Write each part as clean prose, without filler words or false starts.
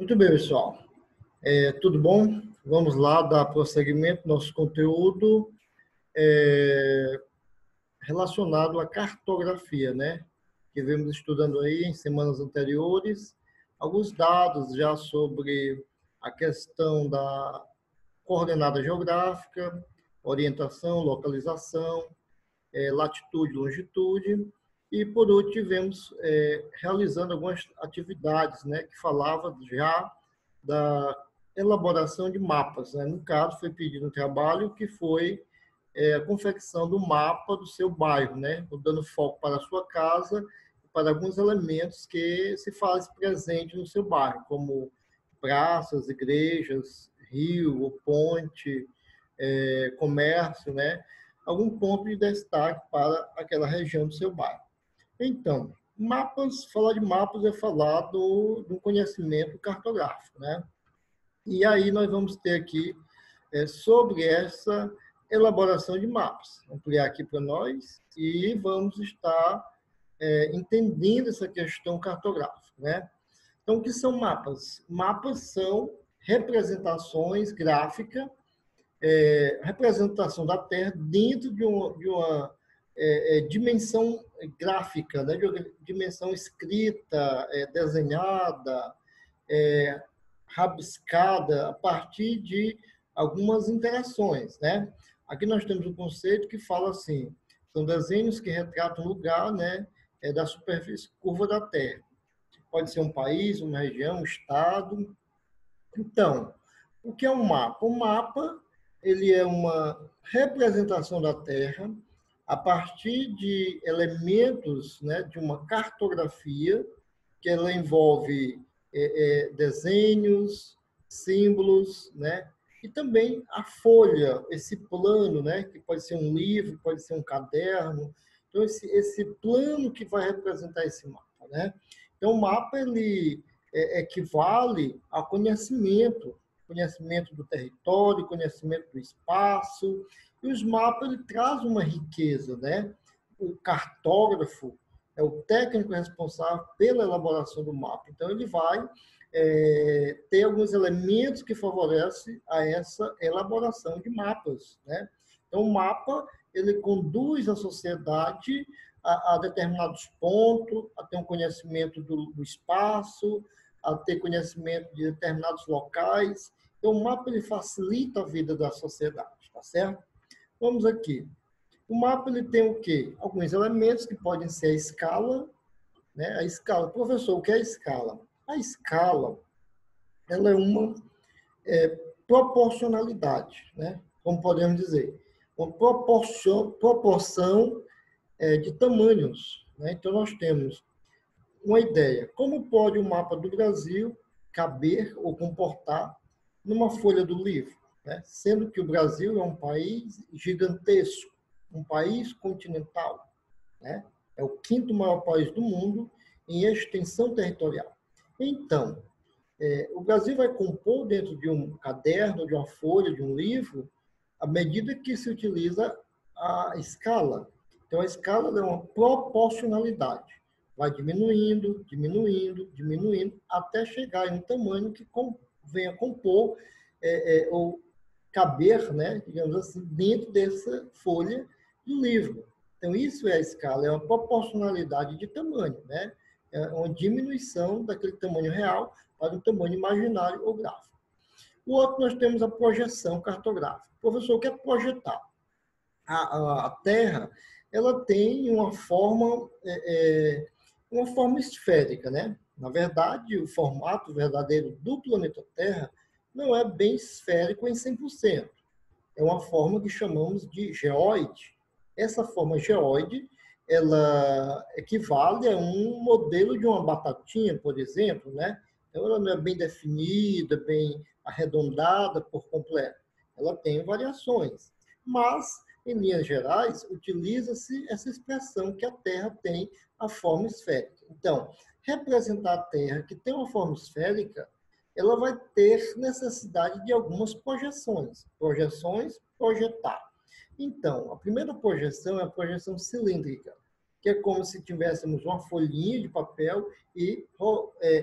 Muito bem, pessoal. Tudo bom? Vamos lá dar prosseguimento ao nosso conteúdo relacionado à cartografia, né? Que vemos estudando aí em semanas anteriores, alguns dados já sobre a questão da coordenada geográfica, orientação, localização, latitude, longitude, e por último tivemos realizando algumas atividades, né, que falava já da elaboração de mapas, né? No caso, foi pedido um trabalho que foi a confecção do mapa do seu bairro, né? Dando foco para a sua casa, para alguns elementos que se faz presente no seu bairro, como praças, igrejas, rio ou ponte, comércio, né? Algum ponto de destaque para aquela região do seu bairro. Então, mapas, falar de mapas é falar do conhecimento cartográfico, né? E aí nós vamos ter aqui sobre essa elaboração de mapas. Vou ampliar aqui para nós e vamos estar entendendo essa questão cartográfica, né? Então, o que são mapas? Mapas são representações gráficas, representação da Terra dentro de uma dimensão gráfica, né? De uma dimensão escrita, desenhada, rabiscada a partir de algumas interações, né? Aqui nós temos um conceito que fala assim, são desenhos que retratam o lugar, né, da superfície curva da Terra. Pode ser um país, uma região, um estado. Então, o que é um mapa? O mapa, ele é uma representação da Terra a partir de elementos, né, de uma cartografia que ela envolve desenhos, símbolos, né? E também a folha, esse plano, né? Que pode ser um livro, pode ser um caderno. Então, esse plano que vai representar esse mapa, né? Então, o mapa, ele equivale a conhecimento do território, conhecimento do espaço. E os mapas, ele traz uma riqueza, né? O cartógrafo, é o técnico responsável pela elaboração do mapa. Então, ele vai ter alguns elementos que favorecem a essa elaboração de mapas, né? Então, o mapa, ele conduz a sociedade a determinados pontos, a ter um conhecimento do espaço, a ter conhecimento de determinados locais. Então, o mapa, ele facilita a vida da sociedade, tá certo? Vamos aqui. O mapa, ele tem o quê? Alguns elementos que podem ser a escala, né? A escala. Professor, o que é a escala? A escala, ela é uma proporcionalidade, né? Como podemos dizer, uma proporção de tamanhos, né? Então, nós temos uma ideia. Como pode o mapa do Brasil caber ou comportar numa folha do livro, né? Sendo que o Brasil é um país gigantesco, um país continental, né? É o quinto maior país do mundo em extensão territorial. Então, o Brasil vai compor dentro de um caderno, de uma folha, de um livro, à medida que se utiliza a escala. Então, a escala é uma proporcionalidade. Vai diminuindo, diminuindo, diminuindo, até chegar em um tamanho que venha compor ou caber, né, digamos assim, dentro dessa folha do livro. Então, isso é a escala, é uma proporcionalidade de tamanho, né? É uma diminuição daquele tamanho real para um tamanho imaginário ou gráfico. O outro, nós temos a projeção cartográfica. Professor, o que é projetar? A Terra, ela tem uma forma esférica, né? Na verdade, o formato verdadeiro do planeta Terra não é bem esférico em 100%. É uma forma que chamamos de geóide. Essa forma geóide, ela equivale a um modelo de uma batatinha, por exemplo, né? Então, ela não é bem definida, bem arredondada por completo. Ela tem variações. Mas, em linhas gerais, utiliza-se essa expressão que a Terra tem a forma esférica. Então, representar a Terra que tem uma forma esférica, ela vai ter necessidade de algumas projeções. Projeções, projetar. Então, a primeira projeção é a projeção cilíndrica, que é como se tivéssemos uma folhinha de papel e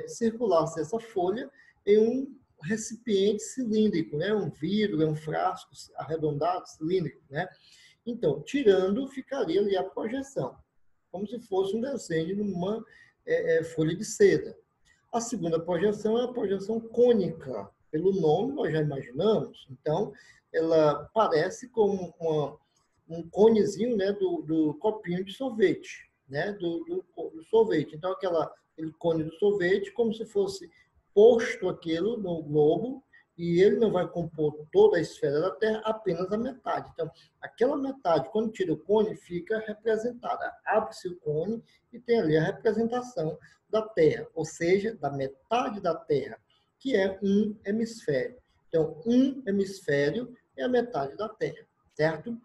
circulasse essa folha em um recipiente cilíndrico, né? Um vidro, um frasco arredondado, cilíndrico, né? Então, tirando, ficaria ali a projeção, como se fosse um desenho numa folha de seda. A segunda projeção é a projeção cônica. Pelo nome, nós já imaginamos. Então, ela parece como um conezinho, né, do copinho de sorvete, né, do sorvete. Então, aquele cone do sorvete, como se fosse posto aquilo no globo, e ele não vai compor toda a esfera da Terra, apenas a metade. Então, aquela metade, quando tira o cone, fica representada. Abre-se o cone e tem ali a representação da Terra, ou seja, da metade da Terra, que é um hemisfério. Então, um hemisfério é a metade da Terra, certo?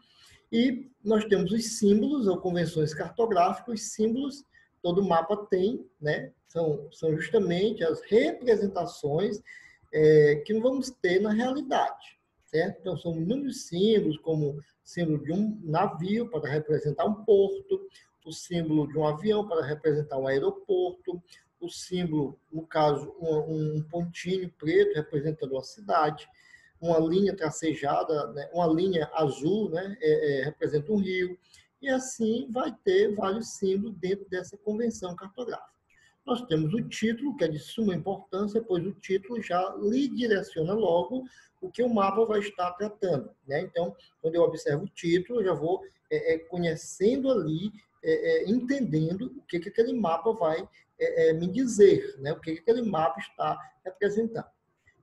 E nós temos os símbolos, ou convenções cartográficas, os símbolos, todo mapa tem, né? São justamente as representações que vamos ter na realidade, certo? Então, são inúmeros símbolos, como o símbolo de um navio para representar um porto, o símbolo de um avião para representar um aeroporto, o símbolo, no caso, um pontinho preto representando uma cidade, uma linha tracejada, né? Uma linha azul, né? Representa um rio, e assim vai ter vários símbolos dentro dessa convenção cartográfica. Nós temos o título, que é de suma importância, pois o título já lhe direciona logo o que o mapa vai estar tratando, né? Então, quando eu observo o título, eu já vou conhecendo ali, entendendo o que aquele mapa vai me dizer, né? O que aquele mapa está representando.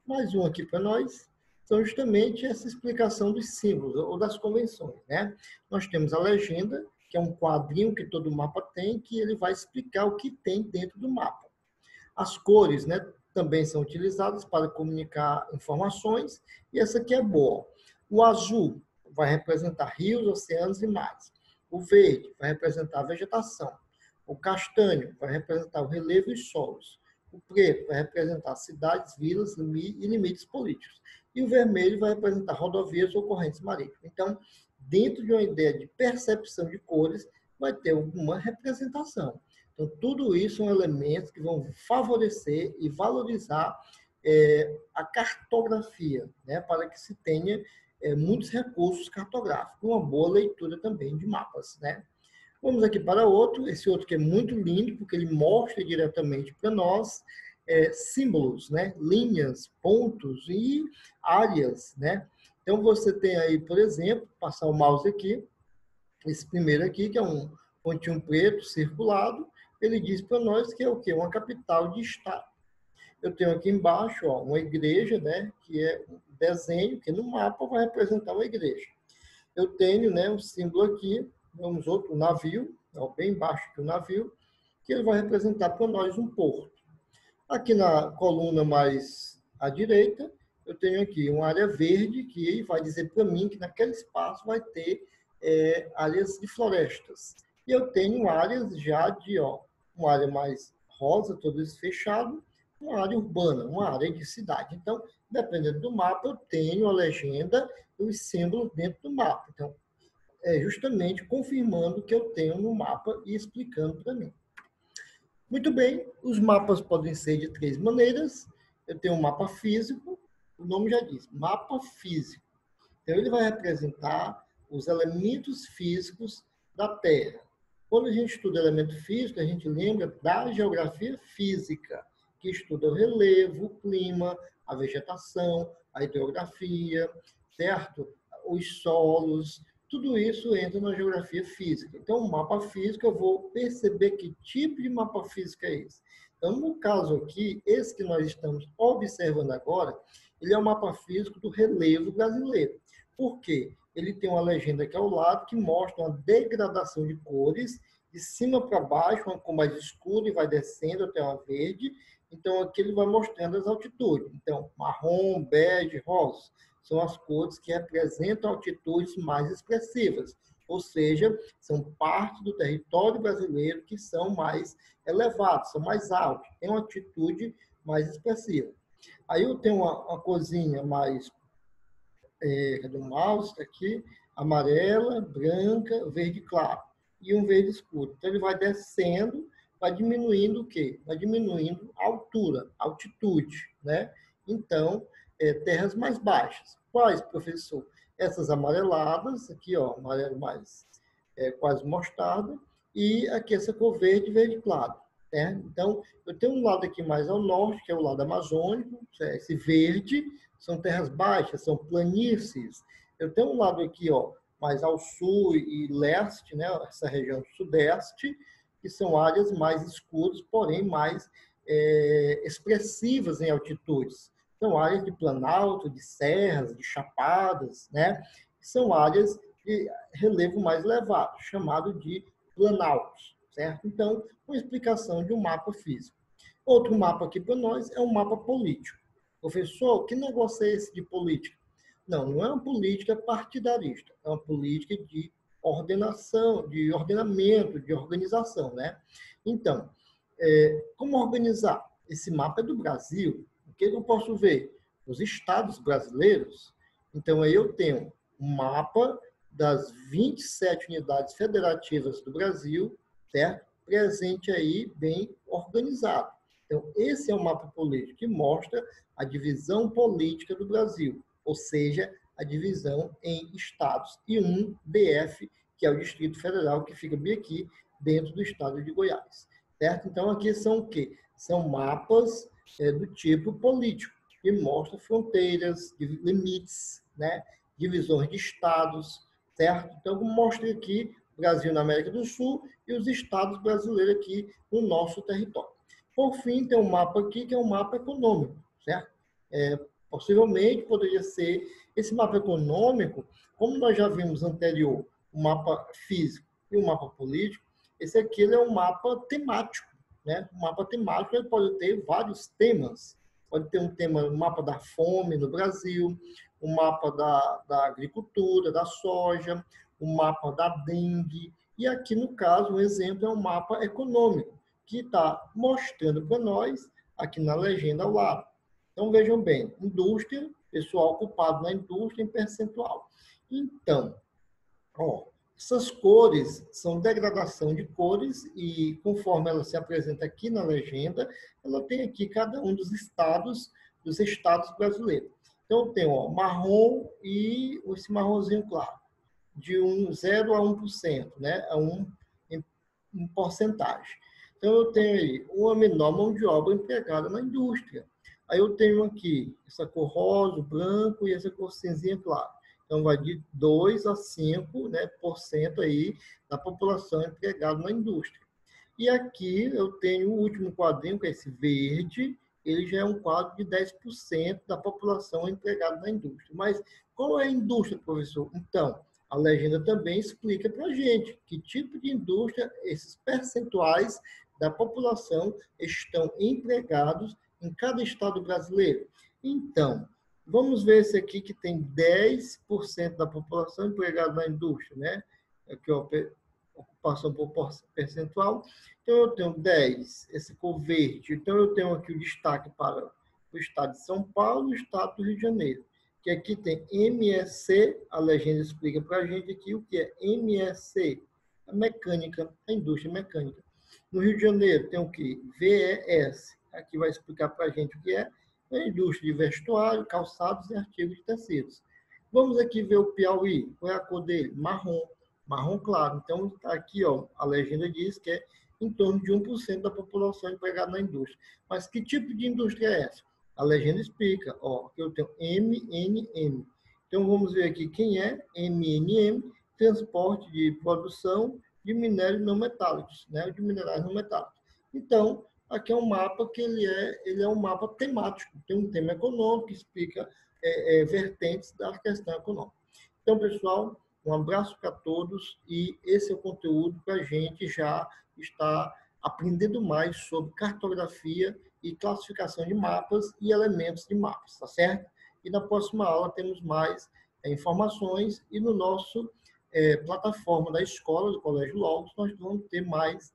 Mais um aqui para nós, são justamente essa explicação dos símbolos ou das convenções, né? Nós temos a legenda, que é um quadrinho que todo mapa tem, que ele vai explicar o que tem dentro do mapa. As cores, né, também são utilizadas para comunicar informações, e essa aqui é boa. O azul vai representar rios, oceanos e mares. O verde vai representar a vegetação. O castanho vai representar o relevo e solos. O preto vai representar cidades, vilas e limites políticos. E o vermelho vai representar rodovias ou correntes marítimas. Então, dentro de uma ideia de percepção de cores, vai ter alguma representação. Então, tudo isso são elementos que vão favorecer e valorizar a cartografia, né, para que se tenha muitos recursos cartográficos, uma boa leitura também de mapas, né? Vamos aqui para outro, esse outro que é muito lindo, porque ele mostra diretamente para nós símbolos, né? Linhas, pontos e áreas, né? Então, você tem aí, por exemplo, passar o mouse aqui, esse primeiro aqui, que é um pontinho preto circulado, ele diz para nós que é o quê? Uma capital de estado. Eu tenho aqui embaixo, ó, uma igreja, né? Que é um desenho, que no mapa vai representar uma igreja. Eu tenho, né, um símbolo aqui, vamos outro, um navio, ó, bem embaixo aqui o navio, que ele vai representar para nós um porto. Aqui na coluna mais à direita, eu tenho aqui uma área verde, que vai dizer para mim que naquele espaço vai ter áreas de florestas. E eu tenho áreas já de, ó, uma área mais rosa, todo isso fechado, uma área urbana, uma área de cidade. Então, dependendo do mapa, eu tenho a legenda e os símbolos dentro do mapa. Então, é justamente confirmando o que eu tenho no mapa e explicando para mim. Muito bem, os mapas podem ser de três maneiras. Eu tenho um mapa físico, o nome já diz, mapa físico. Então, ele vai representar os elementos físicos da Terra. Quando a gente estuda elemento físico, a gente lembra da geografia física, que estuda o relevo, o clima, a vegetação, a hidrografia, certo? Os solos, tudo isso entra na geografia física. Então, o mapa físico, eu vou perceber que tipo de mapa físico é esse. Então, no caso aqui, esse que nós estamos observando agora, ele é o mapa físico do relevo brasileiro. Por quê? Ele tem uma legenda aqui ao lado que mostra uma degradação de cores, de cima para baixo, uma cor mais escura e vai descendo até uma verde. Então, aqui ele vai mostrando as altitudes. Então, marrom, bege, rosa são as cores que representam altitudes mais expressivas, ou seja, são parte do território brasileiro que são mais elevados, são mais altos, têm uma altitude mais expressiva. Aí eu tenho uma corzinha mais do mouse, está aqui, amarela, branca, verde claro e um verde escuro. Então ele vai descendo, vai diminuindo o quê? Vai diminuindo a altura, a altitude, né? Então, terras mais baixas. Quais, professor? Essas amareladas, aqui, ó, amarelo mais quase mostarda, e aqui essa cor verde, verde claro. Né? Então, eu tenho um lado aqui mais ao norte, que é o lado amazônico, esse verde, são terras baixas, são planícies. Eu tenho um lado aqui, ó, mais ao sul e leste, né, essa região sudeste, que são áreas mais escuras, porém mais expressivas em altitudes. São áreas de planalto, de serras, de chapadas, né? São áreas de relevo mais elevado, chamado de planaltos, certo? Então, uma explicação de um mapa físico. Outro mapa aqui para nós é um mapa político. Professor, que negócio é esse de política? Não, não é uma política partidarista, é uma política de ordenação, de ordenamento, de organização, né? Então, como organizar? Esse mapa é do Brasil. O que eu posso ver? Os estados brasileiros. Então, aí eu tenho um mapa das 27 unidades federativas do Brasil, certo? Presente aí, bem organizado. Então, esse é o mapa político que mostra a divisão política do Brasil, ou seja, a divisão em estados e um DF, que é o Distrito Federal, que fica bem aqui dentro do estado de Goiás. Certo? Então, aqui são o quê? São mapas do tipo político, que mostram fronteiras, limites, né? Divisões de estados, certo? Então, mostra aqui o Brasil na América do Sul e os estados brasileiros aqui no nosso território. Por fim, tem um mapa aqui que é um mapa econômico, certo? Possivelmente poderia ser esse mapa econômico, como nós já vimos anterior, o mapa físico e o mapa político, esse aqui é um mapa temático, né? Um mapa temático ele pode ter vários temas. Pode ter um tema, um mapa da fome no Brasil, um mapa da agricultura, da soja, um mapa da dengue. E aqui, no caso, um exemplo é um mapa econômico, que está mostrando para nós, aqui na legenda ao lado. Então, vejam bem, indústria, pessoal ocupado na indústria em percentual. Então, ó, essas cores são degradação de cores e conforme ela se apresenta aqui na legenda, ela tem aqui cada um dos estados brasileiros. Então, tem ó, marrom e esse marronzinho claro, de 0 a 1%, né? A em porcentagem. Então, eu tenho aí uma menor mão de obra empregada na indústria. Aí eu tenho aqui essa cor rosa, branco e essa cor cinzinha clara. Então, vai de 2 a 5%, né, por cento aí da população empregada na indústria. E aqui eu tenho o último quadrinho, que é esse verde, ele já é um quadro de 10% da população empregada na indústria. Mas qual é a indústria, professor? Então, a legenda também explica para a gente que tipo de indústria esses percentuais da população estão empregados em cada estado brasileiro. Então, vamos ver esse aqui que tem 10% da população empregada na indústria, né? Aqui, ó, ocupação por percentual. Então, eu tenho 10, esse cor verde. Então, eu tenho aqui o destaque para o estado de São Paulo e o estado do Rio de Janeiro. Que aqui tem MSC, a legenda explica para a gente aqui o que é MSC, a mecânica, a indústria mecânica. No Rio de Janeiro tem o que? VES, aqui vai explicar para a gente o que é a indústria de vestuário, calçados e artigos de tecidos. Vamos aqui ver o Piauí, qual é a cor dele? Marrom, marrom claro. Então, aqui ó, a legenda diz que é em torno de 1% da população empregada na indústria. Mas que tipo de indústria é essa? A legenda explica, ó, que eu tenho MNM. Então, vamos ver aqui quem é MNM, transporte de produção de minérios não metálicos, né, de minerais não metálicos. Então, aqui é um mapa que ele é um mapa temático, tem um tema econômico que explica vertentes da questão econômica. Então, pessoal, um abraço para todos e esse é o conteúdo para a gente já estar aprendendo mais sobre cartografia e classificação de mapas e elementos de mapas, tá certo? E na próxima aula temos mais informações e no nosso plataforma da escola, do Colégio Logos, nós vamos ter mais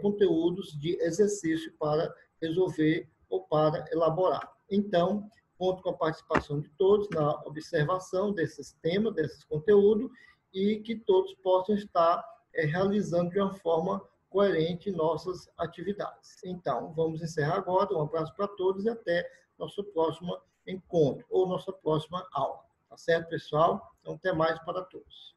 conteúdos de exercício para resolver ou para elaborar. Então, conto com a participação de todos na observação desses temas, desses conteúdos, e que todos possam estar realizando de uma forma coerente em nossas atividades. Então, vamos encerrar agora. Um abraço para todos e até nosso próximo encontro ou nossa próxima aula. Tá certo, pessoal? Então, até mais para todos.